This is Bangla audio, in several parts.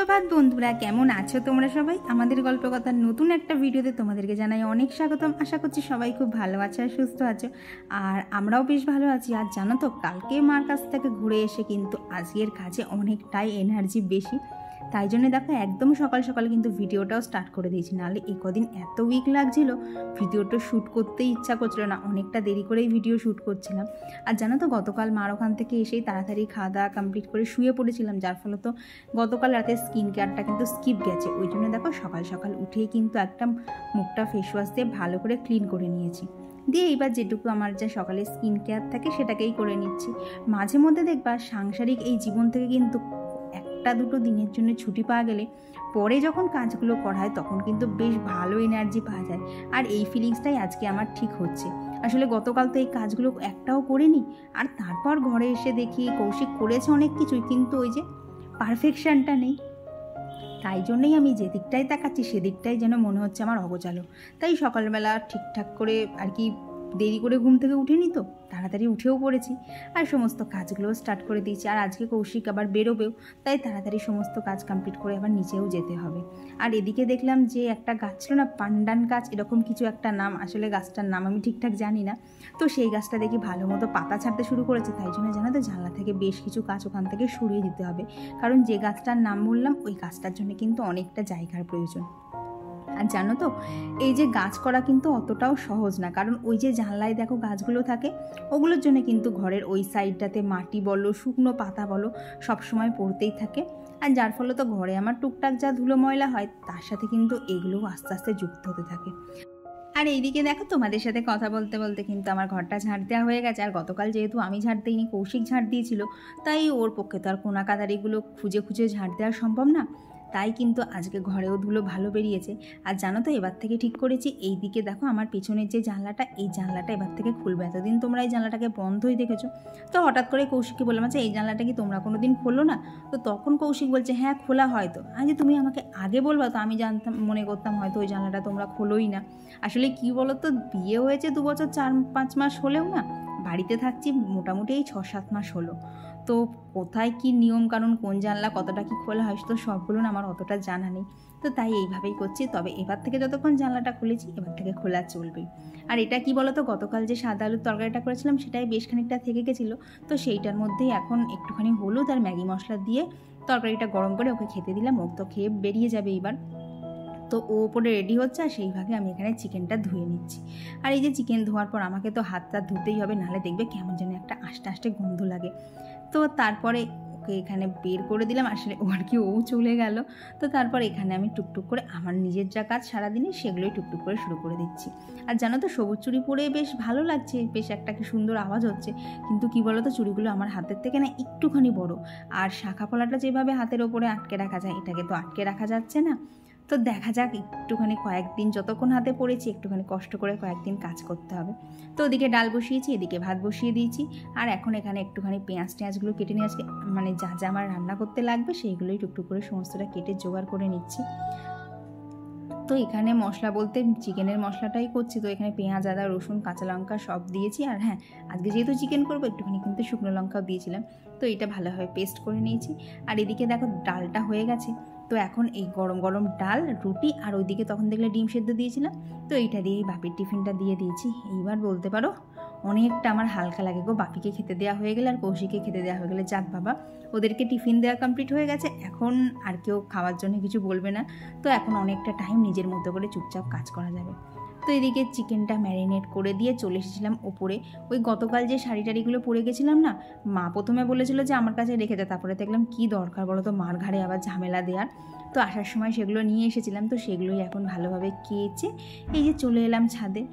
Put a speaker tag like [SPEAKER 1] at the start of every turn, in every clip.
[SPEAKER 1] সুপ্রভাত বন্ধুরা, কেমন আছো তোমরা সবাই? আমাদের গল্প কথার নতুন একটা ভিডিওতে তোমাদেরকে জানাই অনেক স্বাগতম। আশা করছি সবাই খুব ভালো আছো আর সুস্থ আছো, আর আমরাও বেশ ভালো আছি। আর জানো তো, কালকে মার কাছ থেকে ঘুরে এসে কিন্তু আজকের কাজে অনেকটাই এনার্জি বেশি, তাই জন্য দেখো একদম সকাল সকাল কিন্তু ভিডিওটাও স্টার্ট করে দিয়েছি। নাহলে এই কদিন এত উইক লাগছিল, ভিডিওটা শ্যুট করতেই ইচ্ছা করছিল না, অনেকটা দেরি করেই ভিডিও শ্যুট করছিলাম। আর জানো তো, গতকাল মার ওখান থেকে এসেই তাড়াতাড়ি খাওয়া দাওয়া কমপ্লিট করে শুয়ে পড়েছিলাম, যার ফলে তো গতকাল রাতে স্কিন কেয়ারটা কিন্তু স্কিপ গেছে। ওই জন্য দেখো সকাল সকাল উঠেই কিন্তু একটা মুখটা ফেস ওয়াশ দিয়ে ভালো করে ক্লিন করে নিয়েছি, দিয়ে এইবার যেটুকু আমার যা সকালে স্কিন কেয়ার থাকে সেটাকেই করে নিচ্ছি। মাঝে মধ্যে দেখবা সাংসারিক এই জীবন থেকে কিন্তু একটা দুটো দিনের জন্য ছুটি পাওয়া গেলে পরে যখন কাজগুলো করা হয় তখন কিন্তু বেশ ভালো এনার্জি পাওয়া যায়। আর এই ফিলিংসটাই আজকে আমার ঠিক হচ্ছে। আসলে গতকাল তো এই কাজগুলো একটাও করিনি, আর তারপর ঘরে এসে দেখি কৌশিক করেছে অনেক কিছুই, কিন্তু ওই যে পারফেকশনটা নেই। তাই জন্যই আমি যে দিকটাই তাকাচ্ছি সেদিকটাই যেন মনে হচ্ছে আমার অগোছালো। তাই সকালবেলা ঠিকঠাক করে আর কি দেরি করে ঘুম থেকে উঠিনি, তো তাড়াতাড়ি উঠেও পড়েছি আর সমস্ত কাজগুলোও স্টার্ট করে দিয়েছি। আর আজকে কৌশিক আবার বেরোবেও, তাই তাড়াতাড়ি সমস্ত কাজ কমপ্লিট করে আবার নিচেও যেতে হবে। আর এদিকে দেখলাম যে একটা গাছ ছিল না, পান্ডান গাছ এরকম কিছু একটা নাম, আসলে গাছটার নাম আমি ঠিকঠাক জানি না। তো সেই গাছটা দেখি ভালো মতো পাতা ছাড়তে শুরু করেছে, তাই জন্য জানো তো জানলা থেকে বেশ কিছু গাছ ওখান থেকে সরিয়ে দিতে হবে, কারণ যে গাছটার নাম বললাম ওই গাছটার জন্য কিন্তু অনেকটা জায়গার প্রয়োজন। আর জানো তো, এই যে গাছ করা কিন্তু অতটাও সহজ না, কারণ ওই যে জানলায় দেখো গাছগুলো থাকে, ওগুলোর জন্য কিন্তু ঘরের ওই সাইডটাতে মাটি বলো শুকনো পাতা বলো সবসময় পড়তেই থাকে। আর যার ফলে তো ঘরে আমার টুকটাক যা ধুলো ময়লা হয় তার সাথে কিন্তু এগুলোও আস্তে আস্তে যুক্ত হতে থাকে। আর এইদিকে দেখো তোমাদের সাথে কথা বলতে বলতে কিন্তু আমার ঘরটা ঝাড় দেওয়া হয়ে গেছে। আর গতকাল যেহেতু আমি ঝাড় দিইনি, কৌশিক ঝাড় দিয়েছিল, তাই ওর পক্ষে তো আর কোনা কাদারিগুলো খুঁজে খুঁজে ঝাড় দেওয়া সম্ভব না, তাই কিন্তু আজকে ঘরেও ধুলো ভালো বেরিয়েছে। আর জানো তো, এবার থেকে ঠিক করেছি এই দিকে দেখো আমার পেছনের যে জানলাটা, এই জানলাটা এবার থেকে খুলবে। এতদিন তোমরা এই জানলাটাকে বন্ধই দেখেছো, তো হঠাৎ করে কৌশিককে বললাম আচ্ছা এই জানলাটা কি তোমরা কোনো দিন খোলো না? তো তখন কৌশিক বলছে হ্যাঁ খোলা হয়তো। আজ তুমি আমাকে আগে বলবা তো আমি জানতাম, মনে করতাম হয়তো ওই জানলাটা তোমরা খোলোই না। আসলে কি বলো তো, বিয়ে হয়েছে 2 বছর 4-5 মাস হলেও না, বাড়িতে থাকছি মোটামুটি এই 6-7 মাস হলো। তো কোথায় কি নিয়ম কানুন, কোন জানলা কতটা কি খোলা হয় তো সবগুলো না আমার অতটা জানা নেই, তো তাই এইভাবেই করছি। তবে এবার থেকে যতক্ষণ জানলাটা খুলেছি এবার থেকে খোলা চলবেই। আর এটা কি বলো তো, গতকাল যে সাদা আলুর তরকারিটা করেছিলাম সেটাই বেশ খানিকটা থেকে গেছিলো, তো সেইটার মধ্যেই এখন একটুখানি হলুদ আর ম্যাগি মশলা দিয়ে তরকারিটা গরম করে ওকে খেতে দিলাম। ও তো খেয়ে বেরিয়ে যাবে এবার। তো ও ওপরে রেডি হচ্ছে, আর সেইভাবে আমি এখানে চিকেনটা ধুয়ে নিচ্ছি। আর এই যে চিকেন ধোয়ার পর আমাকে তো হাতটা ধুতেই হবে, নাহলে দেখবে কেমন যেন একটা আষ্টে আষ্টে গন্ধ লাগে। তো তারপরে ওকে এখানে বের করে দিলাম, আসলে ও আর কি ও চলে গেল। তো তারপর এখানে আমি টুকটুক করে আমার নিজের যা কাজ সারাদিনে সেগুলোই টুকটুক করে শুরু করে দিচ্ছি। আর জানো তো, সবুজ চুড়ি পরে বেশ ভালো লাগছে, বেশ একটা কি সুন্দর আওয়াজ হচ্ছে, কিন্তু কি বলো তো, চুড়িগুলো আমার হাতের থেকে না একটুখানি বড়, আর শাখা পলাটা যেভাবে হাতের ওপরে আটকে রাখা যায় এটাকে তো আটকে রাখা যাচ্ছে না। তো দেখা যাক, একটুখানি কয়েকদিন যতক্ষণ হাতে পড়েছি একটুখানি কষ্ট করে কয়েকদিন কাজ করতে হবে। তো ওদিকে ডাল বসিয়েছি, এদিকে ভাত বসিয়ে দিয়েছি। আর এখন এখানে একটুখানি পেঁয়াজগুলো কেটে নিয়ে আজকে মানে যা যা আমার রান্না করতে লাগবে সেইগুলোই টুকটুক করে সমস্তটা কেটে জোগাড় করে নিচ্ছি। তো এখানে মশলা বলতে চিকেনের মশলাটাই করছি, তো এখানে পেঁয়াজ আদা রসুন কাঁচা লঙ্কা সব দিয়েছি। আর হ্যাঁ, আজকে যেহেতু চিকেন করবো একটুখানি কিন্তু শুকনো লঙ্কাও দিয়েছিলাম, তো এটা ভালোভাবে পেস্ট করে নিয়েছি। আর এদিকে দেখো ডালটা হয়ে গেছে, তো এখন এই গরম গরম ডাল রুটি, আর ওইদিকে তখন দেখলে ডিম সেদ্ধ দিয়েছিলাম, তো এইটা দিয়েই বাপির টিফিনটা দিয়ে দিয়েছি। এইবার বলতে পারো অনেকটা আমার হালকা লাগে গো, বাপিকে খেতে দেওয়া হয়ে গেলে আর কৌশিককে খেতে দেওয়া হয়ে গেলে। যাক বাবা, ওদেরকে টিফিন দেওয়া কমপ্লিট হয়ে গেছে, এখন আর কেউ খাওয়ার জন্য কিছু বলবে না, তো এখন অনেকটা টাইম নিজের মতো করে চুপচাপ কাজ করা যাবে। তো এদিকে চিকেনটা ম্যারিনেট করে দিয়ে চলে এসেছিলাম ওপরে। ওই গতকাল যে শাড়ি টাড়িগুলো পরে গেছিলাম না, মা প্রথমে বলেছিল যে আমার কাছে রেখে যা, তারপরে দেখলাম কি দরকার বলো তো মার ঘাড়ে আবার ঝামেলা দেওয়ার। তো আসার সময় সেগুলো নিয়ে এসেছিলাম, তো সেগুলোই এখন ভালোভাবে কেচে এই যে চলে এলাম ছাদে।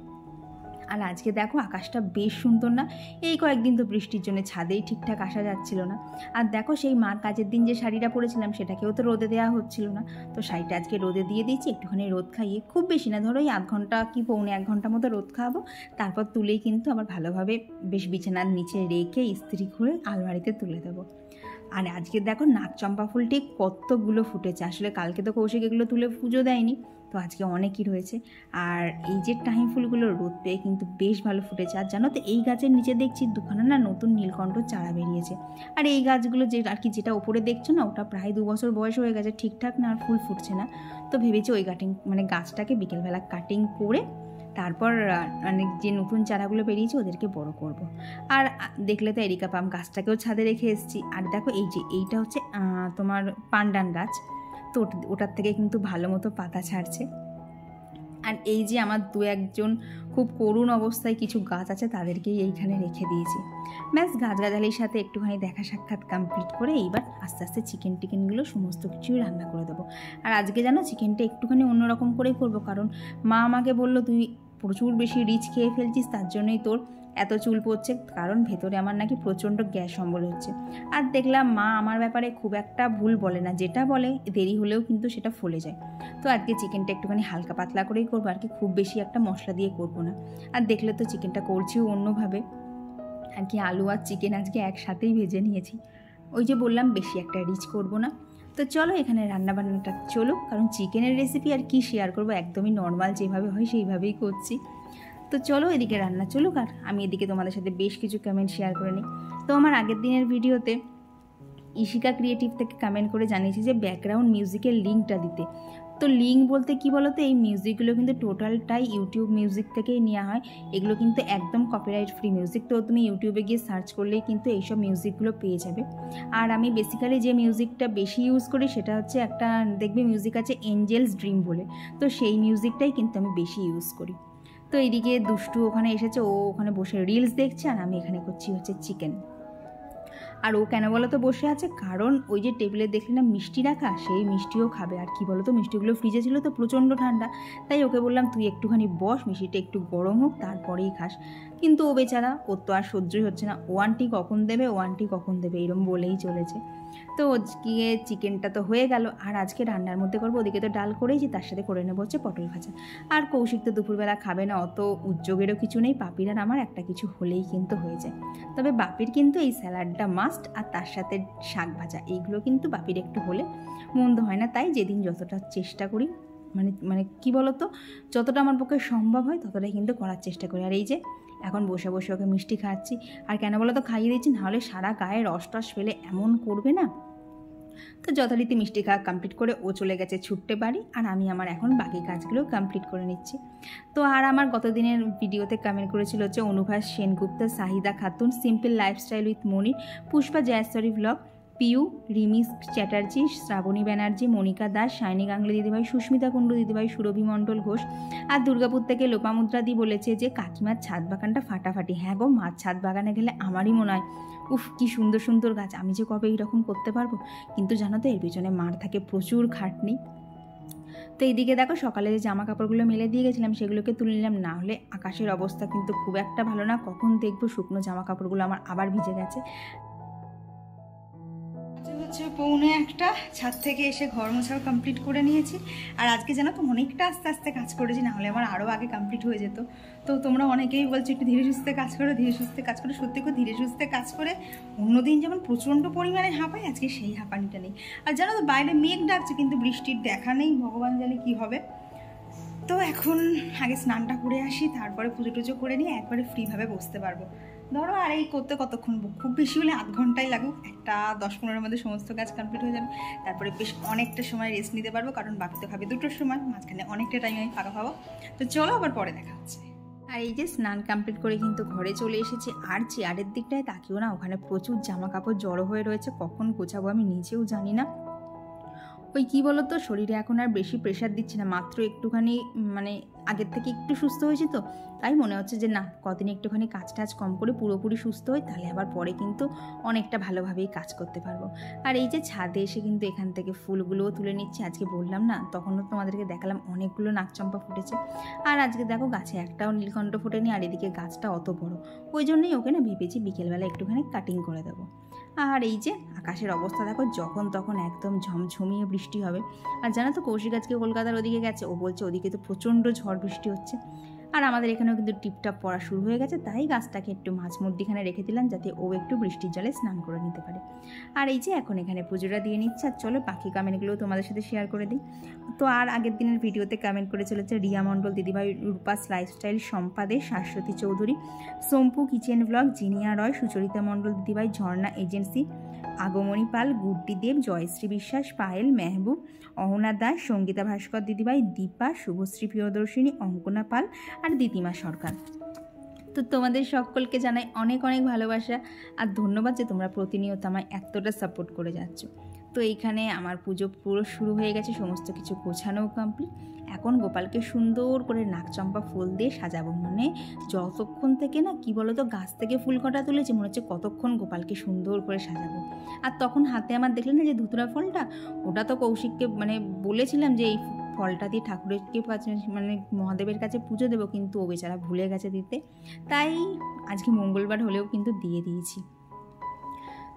[SPEAKER 1] আর আজকে দেখো আকাশটা বেশ সুন্দর না, এই কয়েকদিন তো বৃষ্টির জন্য ছাদেই ঠিকঠাক আসা যাচ্ছিল না। আর দেখো সেই মার কাজের দিন যে শাড়িটা পরেছিলাম সেটাকেও তো রোদে দেওয়া হচ্ছিল না, তো শাড়িটা আজকে রোদে দিয়ে দিয়েছি, একটুখানি রোদ খাইয়ে, খুব বেশি না, ধরো এই আধ ঘন্টা কি পৌনে 1 ঘন্টা মতো রোদ খাওয়াবো, তারপর তুলেই কিন্তু আবার ভালোভাবে বেশ বিছানার নিচে রেখে ইস্ত্রি করে আলমারিতে তুলে দেবো। আর আজকে দেখো নাক চম্পা ফুল ঠিক কতগুলো ফুটেছে, আসলে কালকে তো কৌশিক এগুলো তুলে পুজো দেয়নি, তো আজকে অনেকই রয়েছে। আর এই যে টাইম ফুলগুলো রোদ পেয়ে কিন্তু বেশ ভালো ফুটেছে। আর জানো তো এই গাছের নিচে দেখছি দুখানা না নতুন নীলকণ্ঠ চারা বেরিয়েছে। আর এই গাছগুলো যে আর কি যেটা ওপরে দেখছো না, ওটা প্রায় 2 বছর বয়স হয়ে গেছে, ঠিকঠাক না আর ফুল ফুটছে না। তো ভেবেছি ওই গাছটাকে বিকেলবেলা কাটিং করে তারপর মানে যে নতুন চারাগুলো বেরিয়েছে ওদেরকে বড় করব। আর দেখলে তো এরিকা পাম গাছটাকেও ছাদে রেখে এসেছি। আর দেখো এইটা হচ্ছে তোমার পান্ডান গাছ, তো ওটার থেকে কিন্তু ভালো মতো পাতা ছাড়ছে। আর এই যে আমার 2-1জন খুব করুণ অবস্থায় কিছু গাছ আছে, তাদেরকেই এইখানে রেখে দিয়েছি। ব্যাস গাছগাছালির সাথে একটুখানি দেখা সাক্ষাৎ কমপ্লিট করে এইবার আস্তে আস্তে চিকেনগুলো সমস্ত কিছুই রান্না করে দেবো। আর আজকে জানো চিকেনটা একটুখানি অন্যরকম করেই করবো, কারণ মা আমাকে বললো তুই প্রচুর বেশি রিচ খেয়ে ফেলছিস, তার জন্যই তোর এত চুল পড়ছে, কারণ ভেতরে আমার নাকি প্রচণ্ড গ্যাস অম্বল হচ্ছে। আর দেখলাম মা আমার ব্যাপারে খুব একটা ভুল বলে না, যেটা বলে দেরি হলেও কিন্তু সেটা ফলে যায়। তো আজকে চিকেনটা একটুখানি হালকা পাতলা করেই করবো, আর কি খুব বেশি একটা মশলা দিয়ে করবো না। আর দেখলে তো চিকেনটা করছিও অন্যভাবে, আর কি আলু আর চিকেন আজকে একসাথেই ভেজে নিয়েছি। ওই যে বললাম বেশি একটা রিচ করবো না। তো চলো এখানে রান্নাবান্নাটা চলো, কারণ চিকেনের রেসিপি আর কি শেয়ার করবো, একদমই নর্মাল যেভাবে হয় সেইভাবেই করছি। তো চলো এদিকে রান্না চলুক, আর আমি এদিকে তোমাদের সাথে বেশ কিছু কমেন্ট শেয়ার করে নিই। তো আমার আগের দিনের ভিডিওতে ইশিকা ক্রিয়েটিভ থেকে কমেন্ট করে জানিয়েছি যে ব্যাকগ্রাউন্ড মিউজিকের লিঙ্কটা দিতে। তো লিঙ্ক বলতে কি বলো তো, এই মিউজিকগুলো কিন্তু টোটালটাই ইউটিউব মিউজিক থেকেই নেওয়া হয়। এগুলো কিন্তু একদম কপিরাইট ফ্রি মিউজিক, তো তুমি ইউটিউবে গিয়ে সার্চ করলেই কিন্তু এইসব মিউজিকগুলো পেয়ে যাবে। আর আমি বেসিক্যালি যে মিউজিকটা বেশি ইউজ করি সেটা হচ্ছে একটা দেখবে মিউজিক আছে এঞ্জেলস ড্রিম বলে, তো সেই মিউজিকটাই কিন্তু আমি বেশি ইউজ করি। তো এইদিকে দুষ্টু ওখানে এসেছে, ও ওখানে বসে রিলস দেখছে, আর আমি এখানে করছি হচ্ছে চিকেন। আর ও কেন বলো তো বসে আছে, কারণ ওই যে টেবিলে দেখলে না মিষ্টি রাখা, সেই মিষ্টিও খাবে। আর কি বলো তো মিষ্টিগুলো ফ্রিজে ছিল তো প্রচণ্ড ঠান্ডা, তাই ওকে বললাম তুই একটুখানি বস, মিষ্টিটা একটু গরম হোক তারপরেই খাস। কিন্তু ও বেচারা, ওর তো আর সহ্যই হচ্ছে না, ও আন্টি কখন দেবে, ও আন্টি কখন দেবে এরম বলেই চলেছে। তো গিয়ে চিকেনটা তো হয়ে গেল। আর আজকে রান্নার মধ্যে করবো, ওদিকে তো ডাল করেইছি, তার সাথে করে নেবো হচ্ছে পটল ভাজা। আর কৌশিক তো দুপুরবেলা খাবে না, অত উদ্যোগেরও কিছু নেই, পাপির আর আমার একটা কিছু হলেই কিন্তু হয়ে যায়। তবে বাপির কিন্তু এই স্যালাডটা মাস্ট, আর তার সাথে শাক ভাজা, এইগুলো কিন্তু বাপির একটু হলে মন্দ হয় না। তাই যেদিন যতটা চেষ্টা করি মানে কি বলতো, যতটা আমার পক্ষে সম্ভব হয় ততটাই কিন্তু করার চেষ্টা করি। আর এই যে এখন বসে বসে ওকে মিষ্টি খাওয়াচ্ছি। আর কেন বলো তো খাইয়ে দিচ্ছি, নাহলে সারা গায়ে রস টস ফেলে এমন করবে না। তো যথারীতি মিষ্টি খাওয়া কমপ্লিট করে ও চলে গেছে ছুটতে বাড়ি, আর আমি আমার এখন বাকি কাজগুলো কমপ্লিট করে নিচ্ছি। তো আর আমার গতদিনের ভিডিওতে কমেন্ট করেছিল হচ্ছে Anubhas Sengupta, Sahida Khatun, simple lifestyle with Monir, Pushpa Jayashwari blog, Piu, Rimi Chatterjee, Srabani Banerjee, Monika Das, Shiny Ganguly দিদিভাই, সুস্মিতা কুণ্ডু দিদিভাই, সুরভি মণ্ডল ঘোষ। আর দুর্গাপুর থেকে লোপামুদ্রা দি বলেছে যে কাকিমার ছাদ বাগানটা ফাটাফাটি। হ্যাঁ গো, মার ছাদ বাগানে গেলে আমারই মনে হয় উফ কি সুন্দর সুন্দর গাছ, আমি যে কবে এইরকম করতে পারবো। কিন্তু জানো তো এর পিছনে মার থাকে প্রচুর খাটনি। তো এইদিকে দেখো সকালে যে জামা কাপড়গুলো মেলে দিয়ে গেছিলাম সেগুলোকে তুলে নিলাম, না হলে আকাশের অবস্থা কিন্তু খুব একটা ভালো না, কখন দেখবো শুকনো জামা কাপড়গুলো আমার আবার ভিজে গেছে। হচ্ছে 1:45, ছাদ থেকে এসে ঘর মোছাও কমপ্লিট করে নিয়েছি। আর আজকে জানো তো অনেকটা আস্তে আস্তে কাজ করেছি, না হলে আমার আরও আগে কমপ্লিট হয়ে যেত। তো তোমরা অনেকেই বলছো একটু ধীরে সুস্থে কাজ করো, ধীরে সুস্থে কাজ করো। সত্যি করে ধীরে সুস্থে কাজ করে অন্যদিন যেমন প্রচণ্ড পরিমাণে হাঁপাই, আজকে সেই হাঁপানিটা নেই। আর জানো তো বাইরে মেঘ ডাকছে কিন্তু বৃষ্টির দেখা নেই, ভগবান জানে কি হবে। তো এখন আগে স্নানটা করে আসি, তারপরে পুজো টুজো করে নিয়ে একবারে ফ্রিভাবে বসতে পারবো। ধরো আর এই করতে কতক্ষণ, খুব বেশি হলে আধ ঘন্টাই লাগুক, একটা 10-15-এর মধ্যে সমস্ত কাজ কমপ্লিট হয়ে যাবে। তারপরে বেশ অনেকটা সময় রেস্ট নিতে পারবো, কারণ বাকি তো খাবে 2টোর সময়, মাঝখানে অনেকটা টাইম আমি ফাঁকা পাবো। তো চলো আবার পরে দেখা হচ্ছে। আর এই যে স্নান কমপ্লিট করে কিন্তু ঘরে চলে এসেছি। আর চেয়ারের দিকটায় তাকিও না, ওখানে প্রচুর জামা কাপড় জড়ো হয়ে রয়েছে, কখন গোছাবো আমি নিজেও জানি না। ওই কী বলো তো, শরীরে এখন আর বেশি প্রেশার দিচ্ছে না, মাত্র একটুখানি মানে আগের থেকে একটু সুস্থ হয়েছি, তো তাই মনে হচ্ছে যে না কদিন একটুখানি কাজ টাজ কম করে পুরোপুরি সুস্থ হই, তাহলে আবার পরে কিন্তু অনেকটা ভালোভাবেই কাজ করতে পারবো। আর এই যে ছাদে এসে কিন্তু এখান থেকে ফুলগুলোও তুলে নিচ্ছি। আজকে বললাম না, তখনও তোমাদেরকে দেখালাম অনেকগুলো নাকচম্পা ফুটেছে, আর আজকে দেখো গাছে একটাও নীলকণ্ঠ ফোটেনি, আর এদিকে গাছটা অত বড়, ওই জন্যই ওকে না ভেবেছি বিকেলবেলা একটুখানি কাটিং করে দেবো। আর এই যে আকাশের অবস্থা দেখো, যখন তখন একদম ঝমঝমিয়ে বৃষ্টি হবে। আর জানো তো কৌশিক আজকে কলকাতার ওদিকে গেছে, ও বলছে ওদিকে তো প্রচণ্ড ঝড় বৃষ্টি হচ্ছে। আর আমাদের এখানেও কিন্তু টিপটাপ পড়া শুরু হয়ে গেছে, তাই গাছটাকে একটু মাঝ মধ্যিখানে রেখে দিলাম যাতে ও একটু বৃষ্টির জলে স্নান করে নিতে পারে। আর এই যে এখন এখানে পুজোটা দিয়ে নিচ্ছে। আর চলো বাকি কমেন্টগুলো তোমাদের সাথে শেয়ার করে দিই। তো আর আগের দিনের ভিডিওতে কমেন্ট করে চলেছে রিয়া মণ্ডল দিদিভাই, রূপাস লাইফস্টাইল, সম্পাদে, শাশ্বতী চৌধুরী, সোম্পু কিচেন ব্লগ, জিনিয়া রয়, সুচরিতা মণ্ডল দিদিভাই, ঝর্ণা এজেন্সি, আগমনী পাল, গুড্ডি দেব, জয়শ্রী বিশ্বাস, পায়েল, মেহবুব, অহনা দাস, সঙ্গীতা ভাস্কর দিদিভাই, দীপা, শুভশ্রী প্রিয়দর্শিনী, অঙ্কনা পাল আর দিতিমা সরকার। তো তোমাদের সকলকে জানাই অনেক অনেক ভালোবাসা আর ধন্যবাদ যে তোমরা প্রতিনিয়ত আমায় এতটা সাপোর্ট করে যাচ্ছ। তো এইখানে আমার পুজো পুরো শুরু হয়ে গেছে, সমস্ত কিছু গোছানোও কমপ্লিট। এখন গোপালকে সুন্দর করে নাকচম্পা ফুল দিয়ে সাজাবো। মানে যতক্ষণ থেকে না কি বলো তো গাছ থেকে ফুল কটা তুলেছে মনে হচ্ছে কতক্ষণ গোপালকে সুন্দর করে সাজাবো। আর তখন হাতে আমার দেখলে না যে ধুতুরা ফলটা, ওটা তো কৌশিককে মানে বলেছিলাম যে এই ফলটা দিয়ে ঠাকুরকে মানে মহাদেবের কাছে পুজো দেবো, কিন্তু ও বেচারা ভুলে গেছে দিতে, তাই আজকে মঙ্গলবার হলেও কিন্তু দিয়ে দিয়েছি।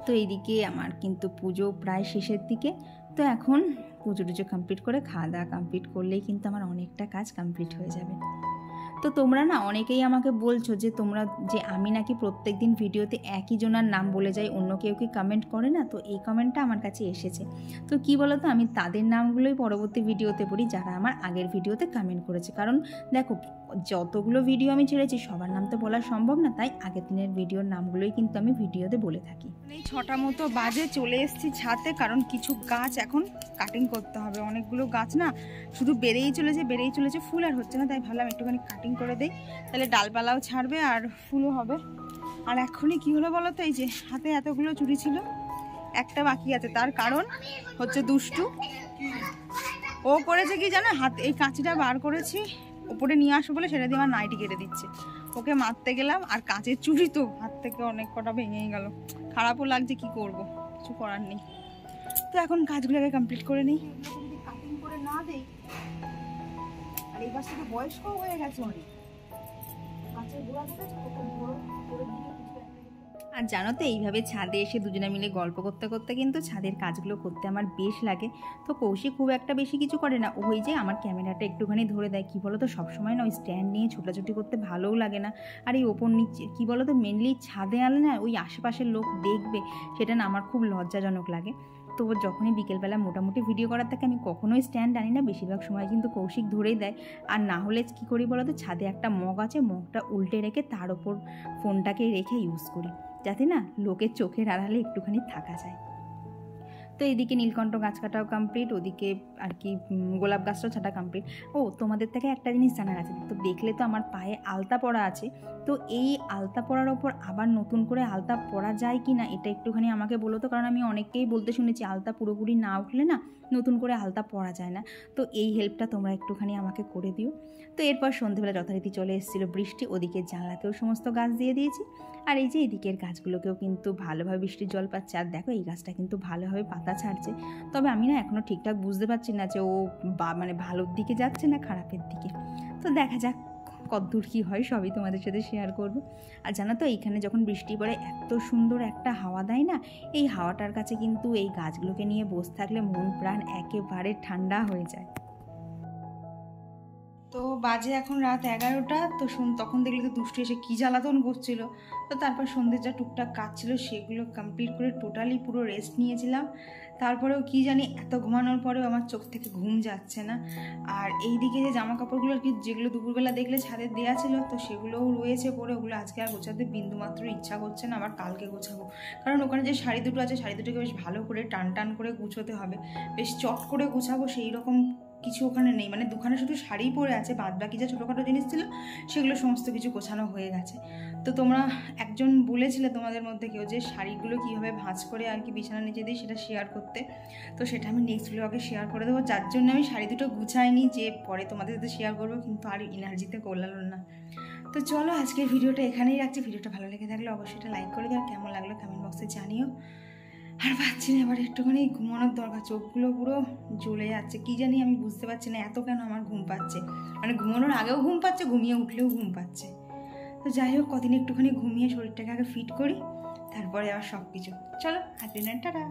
[SPEAKER 1] তো এইদিকে আমার কিন্তু পুজো প্রায় শেষের দিকে। তো এখন পুজো টুজো কমপ্লিট করে খাওয়া দাওয়া কমপ্লিট করলেই কিন্তু আমার অনেকটা কাজ কমপ্লিট হয়ে যাবে। তো তোমরা না অনেকেই আমাকে বলছো যে তোমরা যে আমি নাকি প্রত্যেক দিন ভিডিওতে একই জনার নাম বলে যাই, অন্য কেউ কি কমেন্ট করে না। তো এই কমেন্টটা আমার কাছে এসেছে। তো কি বলো তো, আমি তাদের নামগুলোই পরবর্তী ভিডিওতে পড়ি যারা আমার আগের ভিডিওতে কমেন্ট করেছে। কারণ দেখো যতগুলো ভিডিও আমি ছেড়েছি সবার নাম তো বলা সম্ভব না, তাই আগের দিনের ভিডিওর নামগুলোই কিন্তু আমি ভিডিওতে বলে থাকি। এই 6টা মতো বাজে চলে এসেছি ছাদে, কারণ কিছু গাছ এখন কাটিং করতে হবে। অনেকগুলো গাছ না শুধু বেড়েই চলেছে, ফুল আর হচ্ছে না, তাই ভাবলাম একটুখানি কাটিং করে দেই, তাহলে ডালপালাও ছাড়বে আর ফুলও হবে। আর এখনই কি হলো বলো তো, এই যে হাতে এতগুলো চুড়ি ছিল, একটা বাকি আছে। তার কারণ হচ্ছে দুষ্টু, ও করেছে কি জানো, হাত এই কাঁচিটা বার করেছি ওপরে নিয়ে আসবো বলে, সেটা দিয়ে আমার নাইটি কেটে দিচ্ছে। ওকে মারতে গেলাম আর কাঁচের চুড়ি তো হাত থেকে অনেক কটা ভেঙেই গেল, খারাপও লাগছে, কি করব, কিছু করার নেই। তো এখন কাজগুলোকে কমপ্লিট করে নিই, যদি কাটিং করে না দেই। আর এই গাছটা তো বয়স্ক হয়ে গেছে অনেক, গাছের গোড়া থেকে কত বড় করে দিয়ে। আর জানো তো এইভাবে ছাদে এসে দুজনে মিলে গল্প করতে করতে কিন্তু ছাদের কাজগুলো করতে আমার বেশ লাগে। তো কৌশিক খুব একটা বেশি কিছু করে না, ওই যে আমার ক্যামেরাটা একটুখানি ধরে দেয়। কী বলো তো সবসময় না ওই স্ট্যান্ড নিয়ে ছোটাছুটি করতে ভালোও লাগে না। আর এই ওপর নিচে কী বলো তো মেনলি ছাদে আনলে না ওই আশেপাশের লোক দেখবে, সেটা না আমার খুব লজ্জাজনক লাগে। তো যখনই বিকেলবেলা মোটামুটি ভিডিও করার থাকে আমি কখনোই স্ট্যান্ড আনি না, বেশিরভাগ সময় কিন্তু কৌশিক ধরেই দেয়। আর না হলে কী করি বলো তো, ছাদে একটা মগ আছে, মগটা উল্টে রেখে তার ওপর ফোনটাকে রেখে ইউজ করি, যাতে না লোকের চোখের আড়ালে একটুখানি থাকা যায়। তো এইদিকে নীলকণ্ঠ গাছ কাটাও কমপ্লিট, ওদিকে আর কি গোলাপ গাছটাও ছাটা কমপ্লিট। ও তোমাদের থেকে একটা জিনিস জানার আছে, তো দেখলে তো আমার পায়ে আলতা পরা আছে, তো এই আলতা পরার ওপর আবার নতুন করে আলতা পরা যায় কি না এটা একটুখানি আমাকে বলো তো, কারণ আমি অনেককেই বলতে শুনেছি আলতা পুরোপুরি না উঠলে না নতুন করে আলতা পরা যায় না। তো এই হেল্পটা তোমরা একটুখানি আমাকে করে দিও। তো এরপর সন্ধ্যেবেলা যথারীতি চলে এসেছিলো বৃষ্টি, ওদিকে জানলাতেও সমস্ত গাছ দিয়ে দিয়েছি। আর এই যে এদিকের গাছগুলোকেও কিন্তু ভালোভাবে বৃষ্টির জল পাচ্ছে। আর দেখো এই গাছটা কিন্তু ভালোভাবে পাতা ছাড়ছে, তবে আমি না এখনও ঠিকঠাক বুঝতে পারছি না যে ও মানে ভালোর দিকে যাচ্ছে না খারাপের দিকে। তো দেখা যাক কতদূর কী হয়, সবই তোমাদের সাথে শেয়ার করব। আর জানো তো এইখানে যখন বৃষ্টি পড়ে এত সুন্দর একটা হাওয়া দেয় না, এই হাওয়াটার কাছে কিন্তু এই গাছগুলোকে নিয়ে বসে থাকলে মন প্রাণ একেবারে ঠান্ডা হয়ে যায়। তো বাজে এখন রাত 11টা। তো তখন দেখলে তো দুষ্টু এসে কী জ্বালাতন করছিল। তো তারপর সন্ধ্যের যা টুকটাক কাজ ছিল সেগুলো কমপ্লিট করে টোটালি পুরো রেস্ট নিয়েছিলাম। তারপরেও কি জানি এত ঘুমানোর পরেও আমার চোখ থেকে ঘুম যাচ্ছে না। আর এই দিকে যে জামা কাপড়গুলো আর কি যেগুলো দুপুরবেলা দেখলে ছাদে দেওয়া ছিল, তো সেগুলোও রয়েছে পরে, ওগুলো আজকে আর গোছাতে বিন্দুমাত্র ইচ্ছা করছে না, আবার কালকে গোছাবো। কারণ ওখানে যে শাড়ি দুটো আছে শাড়ি দুটোকে বেশ ভালো করে টান টান করে গুছোতে হবে, বেশ চট করে গুছাবো সেই রকম কিছু ওখানে নেই। মানে দুখানে শুধু শাড়ি পরে আছে, বাদ বাকি যা ছোটোখাটো জিনিস ছিল সেগুলো সমস্ত কিছু গোছানো হয়ে গেছে। তো তোমরা একজন বলেছিলে তোমাদের মধ্যে কেউ যে শাড়িগুলো কীভাবে ভাঁজ করে আর কি বিছানা নিচে দিই সেটা শেয়ার করতে, তো সেটা আমি নেক্সট ব্লগে শেয়ার করে দেবো। যার জন্য আমি শাড়ি দুটো গুছাইনি, যে পরে তোমাদের সাথে শেয়ার করবো, কিন্তু আর এনার্জিতে করলাম না। তো চলো আজকের ভিডিওটা এখানেই রাখছি। ভিডিওটা ভালো লেগে থাকলে অবশ্যই এটা লাইক করে দাও, কেমন লাগলো কমেন্ট বক্সে জানিও। আর পাচ্ছি না, এবার একটুখানি ঘুমানোর দরকার, চোখগুলো পুরো জ্বলে যাচ্ছে, কি জানি আমি বুঝতে পারছি না এত কেন আমার ঘুম পাচ্ছে। মানে ঘুমানোর আগেও ঘুম পাচ্ছে, ঘুমিয়ে উঠলেও ঘুম পাচ্ছে। তো যাই হোক কদিন একটুখানি ঘুমিয়ে শরীরটাকে আগে ফিট করি, তারপরে আবার সব কিছু। চলো, হ্যাপি নাইট, টাটা।